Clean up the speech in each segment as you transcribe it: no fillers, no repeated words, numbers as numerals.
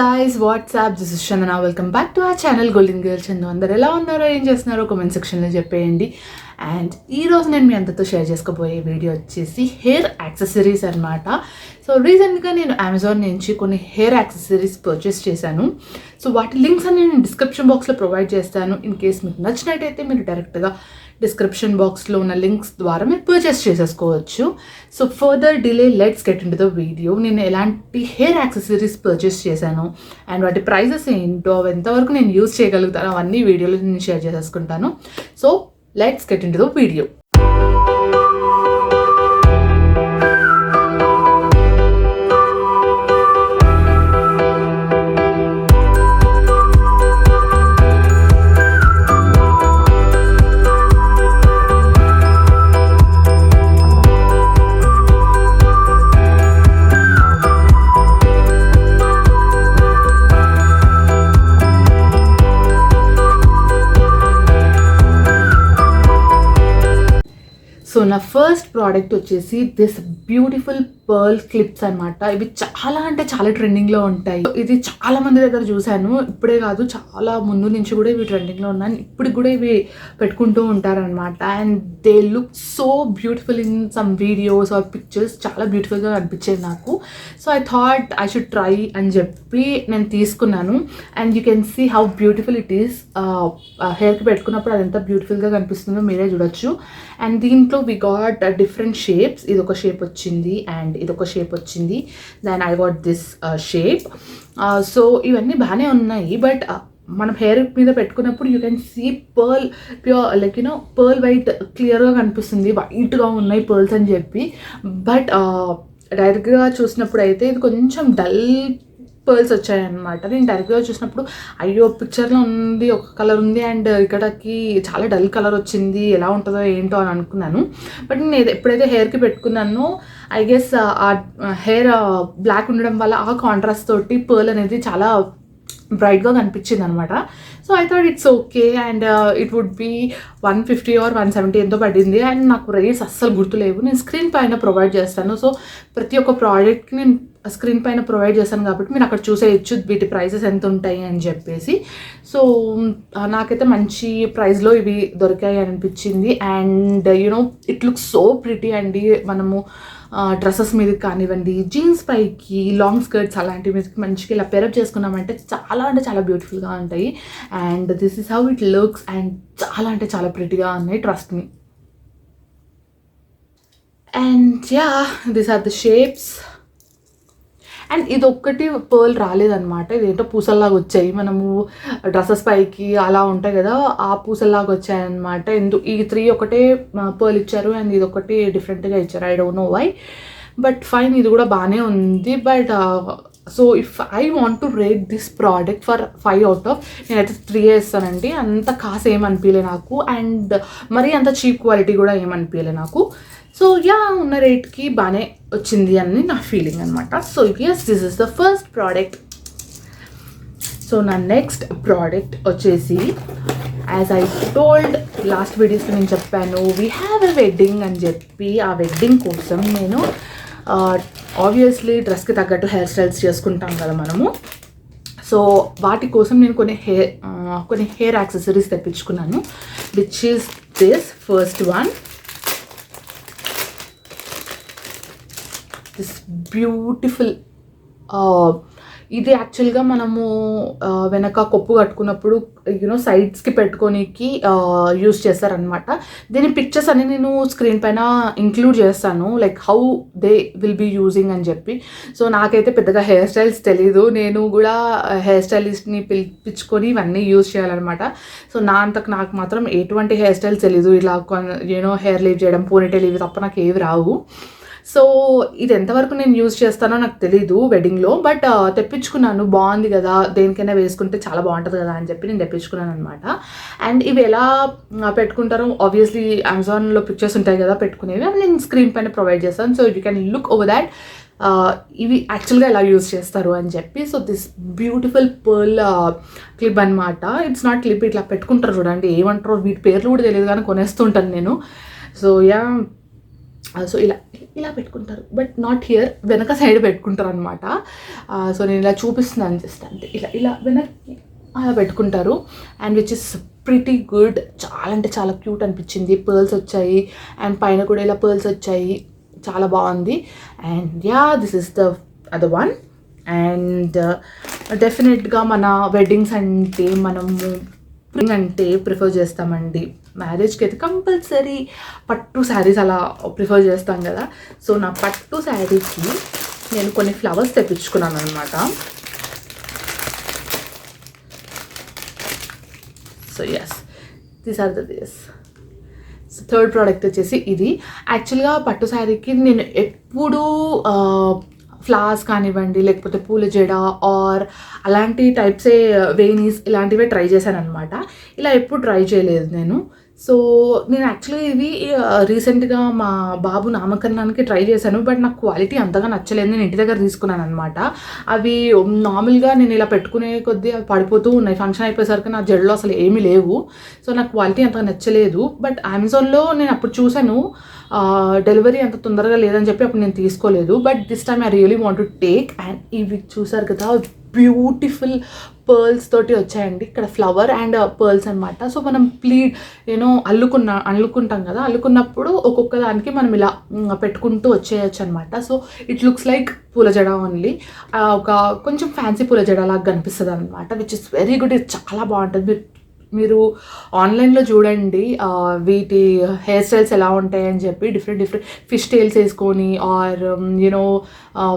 guys, what's up? This is Chandana. Welcome back to our channel Golden Girl Chandu. అందరూ ఎలా ఉన్నారో ఏం చేస్తున్నారో కామెంట్ సెక్షన్లో చెప్పేయండి. అండ్ ఈరోజు నేను మీ అందరితో షేర్ చేసుకోబోయే వీడియో వచ్చేసి హెయిర్ యాక్సెసరీస్ అనమాట. సో రీసెంట్గా నేను అమెజాన్ నుంచి కొన్ని హెయిర్ యాక్సెసరీస్ పర్చేస్ చేశాను. సో వాటి లింక్స్ అన్ని నేను డిస్క్రిప్షన్ బాక్స్లో ప్రొవైడ్ చేస్తాను. ఇన్ కేస్ మీకు నచ్చినట్టయితే మీరు డైరెక్ట్గా డిస్క్రిప్షన్ బాక్స్లో ఉన్న లింక్స్ ద్వారా మీరు పర్చేస్ చేసేసుకోవచ్చు. So further delay let's get into the video. నేను ఎలాంటి హెయిర్ యాక్సెసరీస్ పర్చేస్ చేశాను అండ్ వాటి ప్రైజెస్ ఏంటో ఎంతవరకు నేను యూజ్ చేయగలుగుతాను అవన్నీ వీడియోలో నేను షేర్ చేసేసుకుంటాను. So let's get into the video. So నా ఫస్ట్ ప్రోడక్ట్ వచ్చేసి దిస్ బ్యూటిఫుల్ పర్ల్ క్లిప్స్ అనమాట. ఇవి చాలా అంటే చాలా ట్రెండింగ్లో ఉంటాయి. ఇది చాలా మంది దగ్గర చూశాను, ఇప్పుడే కాదు చాలా ముందు నుంచి కూడా ఇవి ట్రెండింగ్లో ఉన్నాయి. ఇప్పుడు కూడా ఇవి పెట్టుకుంటూ ఉంటారనమాట. And they look so beautiful in some videos or pictures. చాలా బ్యూటిఫుల్గా అనిపించేది నాకు. So I thought I should try అని చెప్పి నేను తీసుకున్నాను. And you can see how beautiful it is. హెయిర్కి పెట్టుకున్నప్పుడు అది ఎంత బ్యూటిఫుల్గా కనిపిస్తుందో మీరే చూడొచ్చు. అండ్ దీంట్లో వి గాట్ డిఫరెంట్ షేప్స్. ఇది ఒక షేప్ వచ్చింది అండ్ ఇదొక షేప్ వచ్చింది. Then I got this shape. సో ఇవన్నీ బాగానే ఉన్నాయి. బట్ మనం హెయిర్ మీద పెట్టుకున్నప్పుడు you can see pearl pure like you know pearl white క్లియర్గా కనిపిస్తుంది. వైట్గా ఉన్నాయి పర్ల్స్ అని చెప్పి. బట్ డైరెక్ట్గా చూసినప్పుడు అయితే ఇది కొంచెం డల్ పర్ల్స్ వచ్చాయన్నమాట. నేను డైరెక్ట్గా చూసినప్పుడు అయ్యో పిక్చర్లో ఉంది ఒక కలర్ ఉంది అండ్ ఇక్కడికి చాలా డల్ కలర్ వచ్చింది, ఎలా ఉంటుందో ఏంటో అని అనుకున్నాను. బట్ నేను ఎప్పుడైతే హెయిర్కి పెట్టుకున్నానో ఐ గెస్ ఆ హెయిర్ బ్లాక్ ఉండడం వల్ల ఆ కాంట్రాస్ట్ తోటి పర్ల్ అనేది చాలా బ్రైట్గా కనిపించింది అనమాట. So I thought it's okay and it would be 150 or 170 ఎంతో పడింది. అండ్ నాకు రేట్స్ అస్సలు గుర్తులేవు. నేను స్క్రీన్ పైన ప్రొవైడ్ చేస్తాను. సో ప్రతి ఒక్క ప్రోడక్ట్కి నేను స్క్రీన్ పైన ప్రొవైడ్ చేస్తాను కాబట్టి మీరు అక్కడ చూసేయచ్చు వీటి ప్రైసెస్ ఎంత ఉంటాయి అని చెప్పేసి. సో నాకైతే మంచి ప్రైస్లో ఇవి దొరికాయి అనిపించింది. And you know it looks so pretty అండి. మనము డ్రెస్సెస్ మీదకి కానివ్వండి, జీన్స్ పైకి, లాంగ్ స్కర్ట్స్ అలాంటి మీదకి మంచిగా ఇలా పెరప్ చేసుకున్నామంటే చాలా అంటే చాలా బ్యూటిఫుల్గా ఉంటాయి. And this is how it looks. And చాలా అంటే చాలా ప్రిటీగా ఉన్నాయి, trust me. And yeah, these are the shapes. And ఇది ఒక్కటి పర్ల్ రాలేదన్నమాట. ఇదేంటో పూసల్లాగా వచ్చాయి. మనము డ్రెస్సెస్ పైకి అలా ఉంటాయి కదా, ఆ పూసల్లాగా వచ్చాయన్నమాట. ఈ 3 ఒకటే పర్ల్ ఇచ్చారు అండ్ ఇది ఒకటి డిఫరెంట్గా ఇచ్చారు. I don't know why, but fine, ఇది కూడా బాగానే ఉంది. But so if I want to rate this product for 5 out of నేనైతే 3 వేస్తానండి. అంత కాస్ట్ ఏమనిపించలే నాకు అండ్ మరీ అంత చీప్ క్వాలిటీ కూడా ఏమనిపించలే నాకు. సో యా, ఉన్న రేట్కి బాగానే వచ్చింది అని నా ఫీలింగ్ అనమాట. So yes, this is the first product. So నా నెక్స్ట్ ప్రోడక్ట్ వచ్చేసి, యాజ్ ఐ టోల్డ్ లాస్ట్ వీడియోస్లో నేను చెప్పాను వీ హ్యావ్ ఎ వెడ్డింగ్ అని చెప్పి. ఆ వెడ్డింగ్ కోసం నేను ఆబ్వియస్లీ డ్రెస్కి తగ్గట్టు హెయిర్ స్టైల్స్ చేసుకుంటాం కదా మనము. సో వాటి కోసం నేను కొన్ని హెయిర్ యాక్సెసరీస్ తెప్పించుకున్నాను, which is this first one. This beautiful, ఇది యాక్చువల్గా మనము వెనక కొప్పు కట్టుకున్నప్పుడు యూనో సైడ్స్కి పెట్టుకోనికి యూజ్ చేస్తారనమాట. దీని పిక్చర్స్ అన్ని నేను స్క్రీన్ పైన ఇంక్లూడ్ చేస్తాను, like how they will be using అని చెప్పి. సో నాకైతే పెద్దగా హెయిర్ స్టైల్స్ తెలీదు. నేను కూడా హెయిర్ స్టైలిస్ట్ని పిలిపించుకొని ఇవన్నీ యూజ్ చేయాలన్నమాట. సో నాకు మాత్రం ఎటువంటి హెయిర్ స్టైల్స్ తెలీదు. ఇలా యూనో హెయిర్ లీవ్ చేయడం, పోనీటైల్ ఇవి తప్ప నాకు ఏవి రావు. సో ఇది ఎంతవరకు నేను యూజ్ చేస్తానో నాకు తెలీదు వెడ్డింగ్లో. బట్ తెప్పించుకున్నాను, బాగుంది కదా, దేనికైనా వేసుకుంటే చాలా బాగుంటుంది కదా అని చెప్పి నేను తెప్పించుకున్నాను అనమాట. అండ్ ఇవి ఎలా పెట్టుకుంటారో ఆబ్వియస్లీ అమెజాన్లో పిక్చర్స్ ఉంటాయి కదా పెట్టుకునేవి, అవి నేను స్క్రీన్ పైన ప్రొవైడ్ చేస్తాను. So you can look over that ఇవి యాక్చువల్గా ఎలా యూజ్ చేస్తారు అని చెప్పి. So this beautiful pearl clip అనమాట. ఇట్స్ నాట్ క్లిప్, ఇట్లా పెట్టుకుంటారు చూడండి, ఏమంటారో వీటి పేర్లు కూడా తెలియదు కానీ కొనేస్తుంటాను నేను. సో యా, సో ఇలా ఇలా పెట్టుకుంటారు, బట్ నాట్ హియర్, వెనక సైడ్ పెట్టుకుంటారు అనమాట. సో నేను ఇలా చూపిస్తున్నాను జస్ట్ అంటే ఇలా వెనక్కి అలా పెట్టుకుంటారు. And which is pretty good, చాలా అంటే చాలా క్యూట్ అనిపించింది. పర్ల్స్ వచ్చాయి అండ్ పైన కూడా ఇలా పర్ల్స్ వచ్చాయి, చాలా బాగుంది. And yeah, this is the other one. And డెఫినెట్గా మన వెడ్డింగ్స్ అంటే మనము ప్రిఫర్ చేస్తామండి. మ్యారేజ్కి అయితే కంపల్సరీ పట్టు శారీస్ అలా ప్రిఫర్ చేస్తాం కదా. సో నా పట్టు శారీకి నేను కొన్ని ఫ్లవర్స్ తెప్పించుకున్నాను అనమాట. So yes, these are this. So third product వచ్చేసి ఇది. యాక్చువల్గా పట్టు శారీకి నేను ఎప్పుడూ ఫ్లవర్స్ కానివ్వండి, లేకపోతే పూల జడ ఆర్ అలాంటి టైప్సే వేణీస్ ఇలాంటివే ట్రై చేశాను అనమాట. ఇలా ఎప్పుడు ట్రై చేయలేదు నేను. సో నేను యాక్చువల్లీ ఇవి రీసెంట్గా మా బాబు నామకరణానికి ట్రై చేశాను, బట్ నాకు క్వాలిటీ అంతగా నచ్చలేదు. నేను ఇంటి దగ్గర తీసుకున్నాను అనమాట. అవి నార్మల్గా నేను ఇలా పెట్టుకునే కొద్దీ అవి పడిపోతూ ఉన్నాయి. ఫంక్షన్ అయిపోయేసరికి నా జడలో అసలు ఏమీ లేవు. సో నాకు క్వాలిటీ అంతగా నచ్చలేదు. బట్ అమెజాన్లో నేను అప్పుడు చూశాను, డెలివరీ అంత తొందరగా లేదని చెప్పి అప్పుడు నేను తీసుకోలేదు. But this time I really want to take. And ఇవి చూసారు కదా, బ్యూటిఫుల్ పర్ల్స్ తోటి వచ్చాయండి. ఇక్కడ ఫ్లవర్ అండ్ పర్ల్స్ అనమాట. సో మనం ప్లీడ్ అల్లుకుంటాం కదా, అల్లుకున్నప్పుడు ఒక్కొక్క దానికి మనం ఇలా పెట్టుకుంటూ వచ్చేయచ్చు అనమాట. సో ఇట్ లుక్స్ లైక్ పూల జడ ఓన్లీ, ఒక కొంచెం ఫ్యాన్సీ పూల జడ లాగా కనిపిస్తుంది అనమాట. Which is very good. ఇది చాలా బాగుంటుంది. మీరు ఆన్లైన్లో చూడండి వీటి హెయిర్ స్టైల్స్ ఎలా ఉంటాయని చెప్పి. డిఫరెంట్ ఫిష్ టైల్స్ వేసుకొని ఆర్ యూనో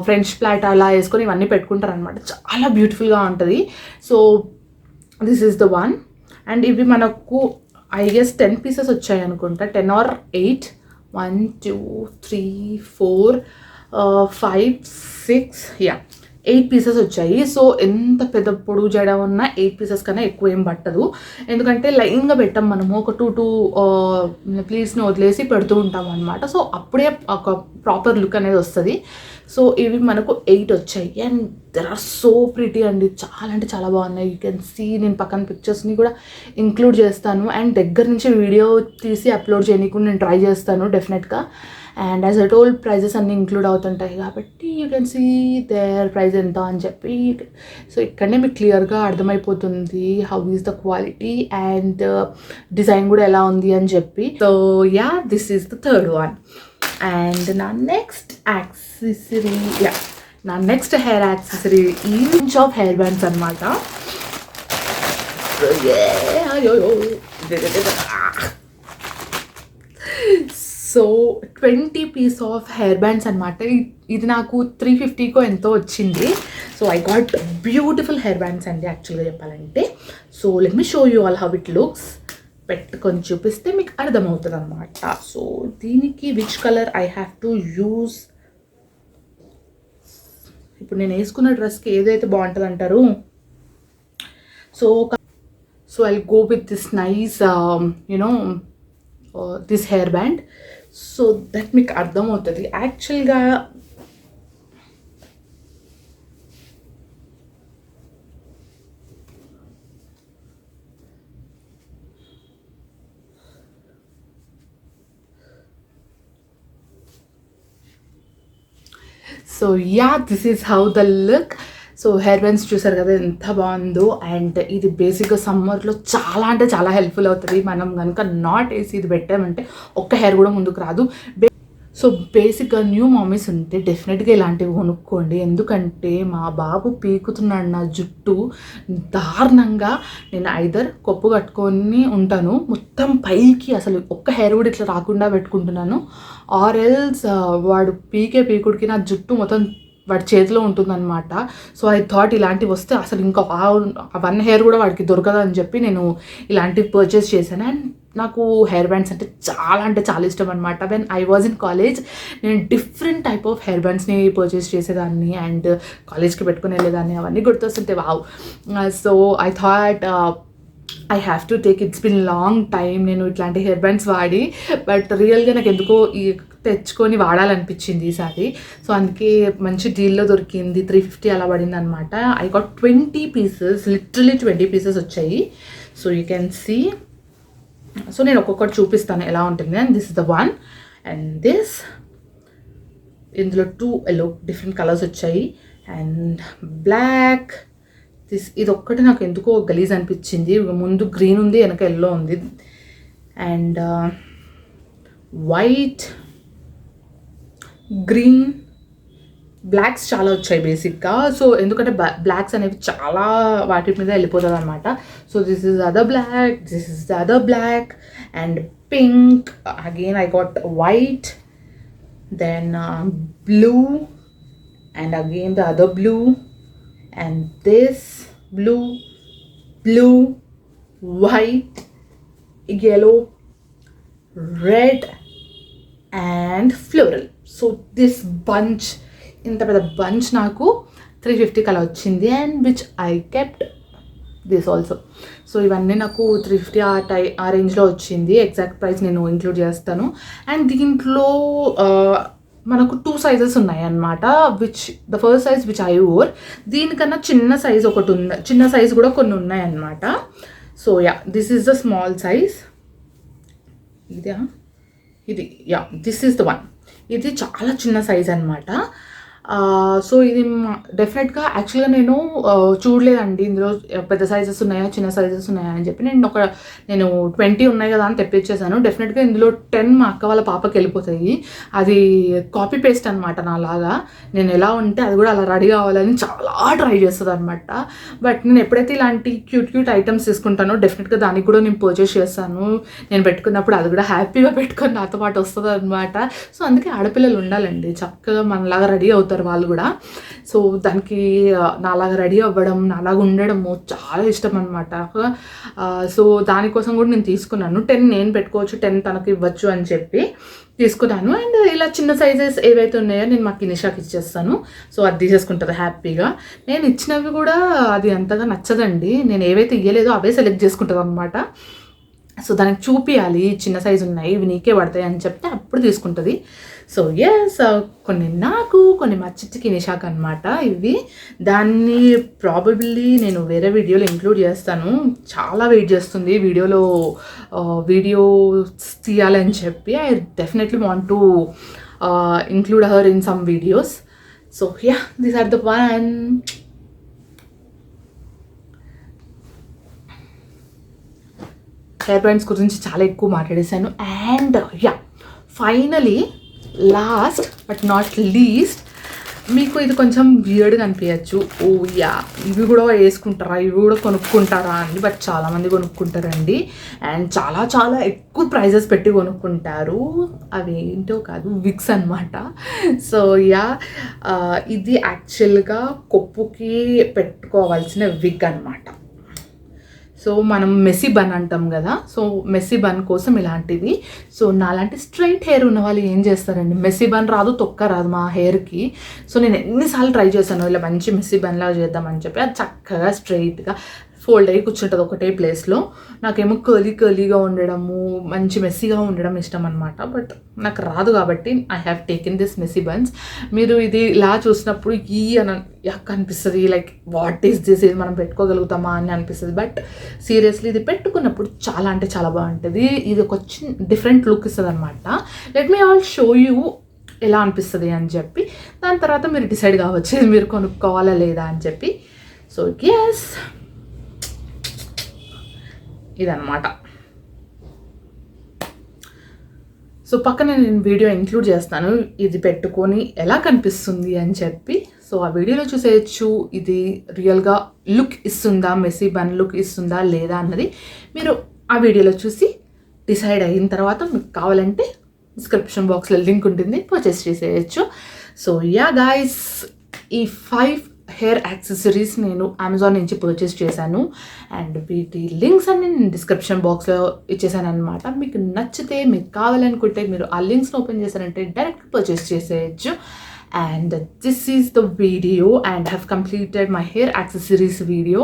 ఫ్రెంచ్ ప్లాట్ అలా వేసుకొని ఇవన్నీ పెట్టుకుంటారు అనమాట. చాలా బ్యూటిఫుల్గా ఉంటుంది. So this is the one. And ఇవి మనకు ఐ గెస్ 10 పీసెస్ వచ్చాయి అనుకుంటా, 10 or 8, 1 2 3 4 5 6 యా 8 పీసెస్ వచ్చాయి. సో ఎంత పెద్ద పొడుగు జడ ఉన్నా 8 పీసెస్ కన్నా ఎక్కువ ఏం పట్టదు. ఎందుకంటే లైన్గా పెట్టాం మనము, ఒక 2 ప్లీట్స్ని వదిలేసి పెడుతూ ఉంటాం అనమాట. సో అప్పుడే ఒక ప్రాపర్ లుక్ అనేది వస్తుంది. సో ఇవి మనకు 8 వచ్చాయి. And there are so pretty అండి, చాలా అంటే చాలా బాగున్నాయి. యూ కెన్ సీ, నేను పక్కన పిక్చర్స్ని కూడా ఇంక్లూడ్ చేస్తాను. అండ్ దగ్గర నుంచి వీడియో తీసి అప్లోడ్ చేయడానికి కూడా నేను ట్రై చేస్తాను డెఫినెట్గా. And as a toll prizes అన్నీ ఇంక్లూడ్ అవుతుంటాయి కాబట్టి you can see their price ఎంత అని చెప్పి. సో ఇక్కడనే మీకు క్లియర్గా అర్థమైపోతుంది how is the quality and design కూడా ఎలా ఉంది అని చెప్పి. So yeah, this is the third one. And నా నెక్స్ట్ యాక్సెసరీ, నా నెక్స్ట్ హెయిర్ యాక్సెసరీ ఈ ఇంచ్ ఆఫ్ హెయిర్ బ్యాండ్స్ అనమాట. So 20 piece of hair bands అనమాట. ఇది నాకు 350కో ఎంతో వచ్చింది. So I got beautiful hair bands అండి యాక్చువల్గా చెప్పాలంటే. So let me show you all how it looks. పెట్టుకొని చూపిస్తే మీకు అర్థమవుతుంది అనమాట. సో దీనికి which colour I have to use, ఇప్పుడు నేను వేసుకున్న డ్రెస్కి ఏదైతే బాగుంటుంది అంటారు. So I go with this nice you know this hair band. So that మీకు అర్థమవుతుంది యాక్చువల్గా. So yeah, this is how the look. So hair bands చూసారు కదా ఎంత బాగుందో. అండ్ ఇది బేసిక్గా సమ్మర్లో చాలా అంటే చాలా హెల్ప్ఫుల్ అవుతుంది. మనం కనుక నాట్ వేసి ఇది పెట్టామంటే ఒక్క హెయిర్ కూడా ముందుకు రాదు. సో బేసిక్గా న్యూ మమ్మీస్ ఉంటే డెఫినెట్గా ఇలాంటివి కొనుక్కోండి. ఎందుకంటే మా బాబు పీకుతున్నాడు నా జుట్టు దారుణంగా. నేను ఐదర్ కొప్పు కట్టుకొని ఉంటాను మొత్తం పైకి, అసలు ఒక్క హెయిర్ కూడా ఇట్లా రాకుండా పెట్టుకుంటున్నాను. ఆర్ ఎల్స్ వాడు పీకుడికి నా జుట్టు మొత్తం వాడి చేతిలో ఉంటుందన్నమాట. సో ఐ థాట్ ఇలాంటివి వస్తే అసలు ఇంకా 1 హెయిర్ కూడా వాడికి దొరకదు అని చెప్పి నేను ఇలాంటివి పర్చేస్ చేశాను. అండ్ నాకు హెయిర్ బ్యాండ్స్ అంటే చాలా ఇష్టం అనమాట. When I was in college నేను డిఫరెంట్ టైప్ ఆఫ్ హెయిర్ బ్యాండ్స్ని పర్చేస్ చేసేదాన్ని అండ్ కాలేజ్కి పెట్టుకుని వెళ్ళేదాన్ని. అవన్నీ గుర్తొస్తుంటే wow. So I thought I have to take. It's been long time నేను ఇట్లాంటి హెయిర్ బ్యాండ్స్ వాడి, బట్ రియల్గా నాకు ఎందుకో తెచ్చుకొని వాడాలనిపించింది ఈసారి. సో అందుకే మంచి డీల్లో దొరికింది, 350 అలా పడింది అనమాట. I got 20 pieces, literally 20 pieces వచ్చాయి. So you can see. So నేను ఒక్కొక్కటి చూపిస్తాను ఎలా ఉంటుంది. And this is the one. And this ఇందులో 2 ఎల్లో డిఫరెంట్ కలర్స్ వచ్చాయి అండ్ బ్లాక్. ఇది ఒక్కటి నాకు ఎందుకో గలీజ్ అనిపించింది. ముందు గ్రీన్ ఉంది, వెనక ఎల్లో ఉంది. అండ్ వైట్, గ్రీన్, బ్లాక్స్ చాలా వచ్చాయి బేసిక్గా. సో ఎందుకంటే బ్లాక్స్ అనేవి చాలా వాటి మీద వెళ్ళిపోతుంది అనమాట. So this is other black, this is the other black and pink. Again I got white, then blue, and again the other blue, and this blue, white, yellow, red and floral. So this bunch, ఇంత పెద్ద bunch నాకు 350 కలా వచ్చింది and which I kept this also. So ఇవన్నీ నాకు 350 ఆ రేంజ్లో వచ్చింది. ఎగ్జాక్ట్ ప్రైస్ నేను ఇంక్లూడ్ చేస్తాను. అండ్ దీంట్లో మనకు 2 సైజెస్ ఉన్నాయి అన్నమాట. The first size which I wore, దీనికన్నా చిన్న సైజ్ ఒకటి ఉంది, చిన్న సైజ్ కూడా కొన్ని ఉన్నాయి అన్నమాట. So yeah, this is the small size. ఇది yeah, this is the one. ఇది చాలా చిన్న సైజ్ అనమాట. సో ఇది డెఫినెట్గా యాక్చువల్గా నేను చూడలేదండి ఇందులో పెద్ద సైజెస్ ఉన్నాయా చిన్న సైజెస్ ఉన్నాయా అని చెప్పి. నేను 20 ఉన్నాయి కదా అని తెప్పించేసాను. డెఫినెట్గా ఇందులో 10 మా అక్క వాళ్ళ పాపకి వెళ్ళిపోతాయి. అది కాపీ పేస్ట్ అనమాట నాలాగా. నేను ఎలా ఉంటే అది కూడా అలా రెడీ కావాలని చాలా ట్రై చేస్తుంది అనమాట. బట్ నేను ఎప్పుడైతే ఇలాంటి క్యూట్ ఐటమ్స్ తీసుకుంటానో డెఫినెట్గా దానికి కూడా నేను పర్చేస్ చేస్తాను. నేను పెట్టుకున్నప్పుడు అది కూడా హ్యాపీగా పెట్టుకొని నాతో పాటు వస్తుంది అనమాట. సో అందుకే ఆడపిల్లలు ఉండాలండి, చక్కగా మనలాగా రెడీ అవుతారు వాళ్ళు కూడా. సో దానికి నాలాగా రెడీ అవ్వడం, నాలాగా ఉండడము చాలా ఇష్టం అనమాట. సో దానికోసం కూడా నేను తీసుకున్నాను. 10 నేను పెట్టుకోవచ్చు, 10 తనకు ఇవ్వచ్చు అని చెప్పి తీసుకున్నాను. అండ్ ఇలా చిన్న సైజెస్ ఏవైతే ఉన్నాయో నేను మా కినిషాకి ఇచ్చేస్తాను. సో అది తీసేసుకుంటుంది హ్యాపీగా. నేను ఇచ్చినవి కూడా అది అంతగా నచ్చదండి. నేను ఏవైతే ఇవ్వలేదో అవే సెలెక్ట్ చేసుకుంటుంది అనమాట. సో దానికి చూపించాలి చిన్న సైజు ఉన్నాయి, ఇవి నీకే పడతాయి అని చెప్తే అప్పుడు తీసుకుంటుంది. సో ఎస్, కొన్ని నాకు, కొన్ని మా చిట్టికి నిషాక్ అనమాట ఇవి. దాన్ని ప్రాబబ్లీ నేను వేరే వీడియోలో ఇంక్లూడ్ చేస్తాను. చాలా వెయిట్ చేస్తుంది వీడియో తీయాలని చెప్పి. I definitely want to include her in some videos. So yeah, these are the one. Hair bands గురించి చాలా ఎక్కువ మాట్లాడేశాను. And yeah, finally last but not least, మీకు ఇది కొంచెం వియర్డ్గా అనిపించచ్చు. ఓ యా, ఇవి కూడా వేసుకుంటారా, ఇవి కూడా కొనుక్కుంటారా అని. బట్ చాలామంది కొనుక్కుంటారండి అండ్ చాలా చాలా ఎక్కువ ప్రైజెస్ పెట్టి కొనుక్కుంటారు. అవి ఏంటో కాదు, విగ్స్ అనమాట. సో యా, ఇది యాక్చువల్గా కొప్పుకి పెట్టుకోవాల్సిన విగ్ అనమాట. సో మనం మెస్సీ బన్ అంటాం కదా, సో మెస్సీ బన్ కోసం ఇలాంటివి. సో నాలాంటి స్ట్రైట్ హెయిర్ ఉన్న వాళ్ళు ఏం చేస్తారండి, మెస్సీ బన్ రాదు, తొక్క రాదు మా హెయిర్కి. సో నేను ఎన్నిసార్లు ట్రై చేశాను ఇలా మంచి మెస్సీ బన్లా చేద్దామని చెప్పి. అది చక్కగా స్ట్రైట్గా ఫోల్డ్ అయ్యి కూర్చుంటుంది ఒకటే ప్లేస్లో. నాకేమో కర్లీగా ఉండడము, మంచి మెస్సీగా ఉండడం ఇష్టం అనమాట. బట్ నాకు రాదు కాబట్టి I have taken this messy buns. మీరు ఇది ఇలా చూసినప్పుడు యక్ అనిపిస్తుంది, లైక్ వాట్ ఈస్ దిస్, ఇది మనం పెట్టుకోగలుగుతామా అని అనిపిస్తుంది. బట్ సీరియస్లీ ఇది పెట్టుకున్నప్పుడు చాలా అంటే చాలా బాగుంటుంది. ఇది ఒక డిఫరెంట్ లుక్ ఇస్తుంది అనమాట. Let me all show you ఎలా అనిపిస్తుంది అని చెప్పి. దాని తర్వాత మీరు డిసైడ్ కావచ్చు మీరు కొనుక్కోవాలా లేదా అని చెప్పి. సో ఎస్, ఇదన్నమాట. సో పక్కన నేను వీడియో ఇంక్లూడ్ చేస్తాను ఇది పెట్టుకొని ఎలా కనిపిస్తుంది అని చెప్పి. సో ఆ వీడియోలో చూసేయచ్చు ఇది రియల్గా లుక్ ఇస్తుందా, మెస్సీ బన్ లుక్ ఇస్తుందా లేదా అన్నది మీరు ఆ వీడియోలో చూసి డిసైడ్ అయిన తర్వాత మీకు కావాలంటే డిస్క్రిప్షన్ బాక్స్లో లింక్ ఉంటుంది, పర్చేస్ చేసేయచ్చు. సో యా గాయ్స్, ఈ 5 హెయిర్ యాక్సెసరీస్ నేను అమెజాన్ నుంచి పర్చేస్ చేశాను అండ్ వీటి లింక్స్ అన్ని నేను డిస్క్రిప్షన్ బాక్స్లో ఇచ్చేసాను అనమాట. మీకు నచ్చితే, మీకు కావాలనుకుంటే మీరు ఆ లింక్స్ని ఓపెన్ చేశారంటే డైరెక్ట్ పర్చేస్ చేసేయచ్చు. And this is the video and have completed my hair accessories video.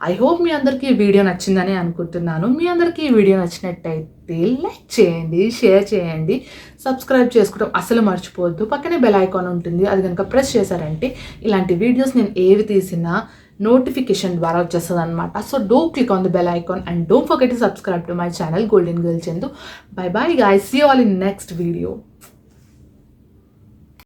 I hope మీ అందరికీ ఈ వీడియో నచ్చిందని అనుకుంటున్నాను. మీ అందరికీ ఈ వీడియో నచ్చినట్టయితే లైక్ చేయండి, షేర్ చేయండి, సబ్స్క్రైబ్ చేసుకోవడం అసలు మర్చిపోవద్దు. పక్కనే బెల్ ఐకాన్ ఉంటుంది, అది కనుక ప్రెస్ చేశారంటే ఇలాంటి వీడియోస్ నేను ఏవి తీసినా నోటిఫికేషన్ ద్వారా వచ్చేస్తుంది అనమాట. So do click on the bell icon and don't forget to subscribe to my channel golden girl Chandu. Bye bye guys, see you all in next video.